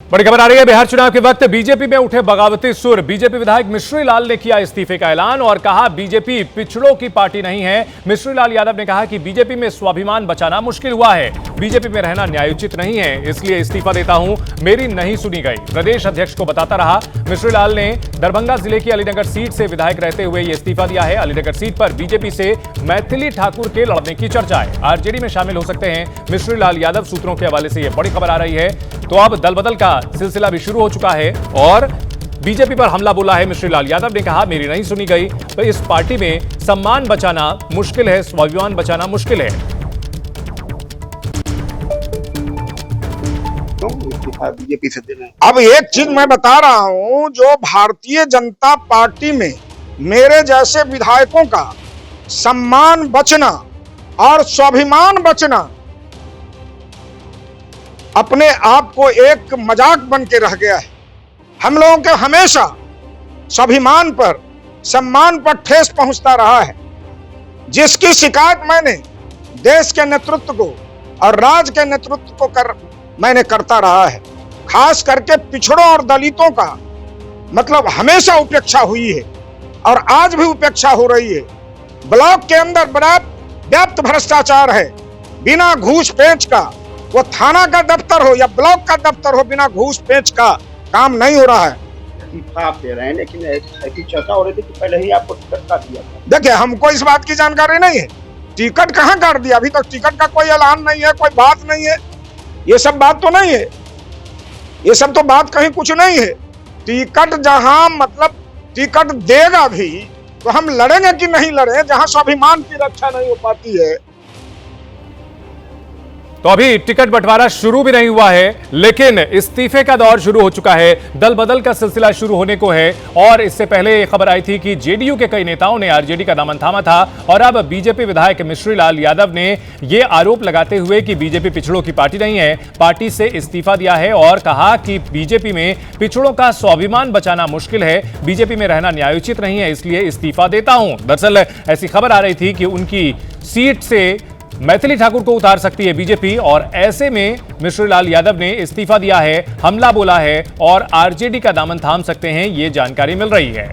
बड़ी खबर आ रही है। बिहार चुनाव के वक्त बीजेपी में उठे बगावती सुर। बीजेपी विधायक मिश्री लाल ने किया इस्तीफे का ऐलान और कहा बीजेपी पिछड़ों की पार्टी नहीं है। मिश्री लाल यादव ने कहा कि बीजेपी में स्वाभिमान बचाना मुश्किल हुआ है, बीजेपी में रहना न्यायोचित नहीं है, इसलिए इस्तीफा देता हूं, मेरी नहीं सुनी गई। प्रदेश अध्यक्ष को बताता रहा। मिश्री लाल ने दरभंगा जिले की अलीनगर सीट से विधायक रहते हुए यह इस्तीफा दिया है। अलीनगर सीट पर बीजेपी से मैथिली ठाकुर के लड़ने की चर्चा है। आरजेडी में शामिल हो सकते हैं मिश्री लाल यादव। सूत्रों के हवाले से यह बड़ी खबर आ रही है। तो अब दल बदल का सिलसिला भी शुरू हो चुका है और बीजेपी पर हमला बोला है मिश्री लाल यादव ने। कहा मेरी नहीं सुनी गई तो इस पार्टी में सम्मान बचाना मुश्किल है, स्वाभिमान बचाना मुश्किल है। बीजेपी से देना। अब एक चीज मैं बता रहा हूं, जो भारतीय जनता पार्टी में मेरे जैसे विधायकों का सम्मान बचना और स्वाभिमान बचना अपने आप को एक मजाक बन के रह गया है। हम लोगों के हमेशा स्वाभिमान पर, सम्मान पर ठेस पहुंचता रहा है, जिसकी शिकायत मैंने देश के नेतृत्व को और राज्य के नेतृत्व को मैंने करता रहा है। खास करके पिछड़ों और दलितों का मतलब हमेशा उपेक्षा हुई है और आज भी उपेक्षा हो रही है। ब्लॉक के अंदर बड़ा व्याप्त भ्रष्टाचार है। बिना घूस पेंच का, वो थाना का दफ्तर हो या ब्लॉक का दफ्तर हो, बिना घूस पेंच का काम नहीं हो रहा है। आप दे रहे हैं, लेकिन ऐसी चर्चा हो रही थी कि पहले ही आपको टिकट काट दिया था। देखिए, हमको इस बात की जानकारी नहीं है। टिकट कहाँ काट दिया? अभी तक टिकट का कोई ऐलान नहीं है, कोई बात नहीं है। ये सब बात तो नहीं है, ये सब तो बात कहीं कुछ नहीं है। टिकट जहां मतलब टिकट देगा भी तो हम लड़ेंगे कि नहीं लड़े, जहां स्वाभिमान की रक्षा नहीं हो पाती है। तो अभी टिकट बंटवारा शुरू भी नहीं हुआ है, लेकिन इस्तीफे का दौर शुरू हो चुका है। दल बदल का सिलसिला शुरू होने को है और इससे पहले खबर आई थी कि जेडीयू के कई नेताओं ने आरजेडी का दामन थामा था और अब बीजेपी विधायक मिश्री लाल यादव ने यह आरोप लगाते हुए कि बीजेपी पिछड़ों की पार्टी नहीं है, पार्टी से इस्तीफा दिया है और कहा कि बीजेपी में पिछड़ों का स्वाभिमान बचाना मुश्किल है, बीजेपी में रहना न्यायोचित नहीं है, इसलिए इस्तीफा देता हूं। दरअसल ऐसी खबर आ रही थी कि उनकी सीट से मैथिली ठाकुर को उतार सकती है बीजेपी और ऐसे में मिश्री लाल यादव ने इस्तीफा दिया है, हमला बोला है और आरजेडी का दामन थाम सकते हैं, ये जानकारी मिल रही है।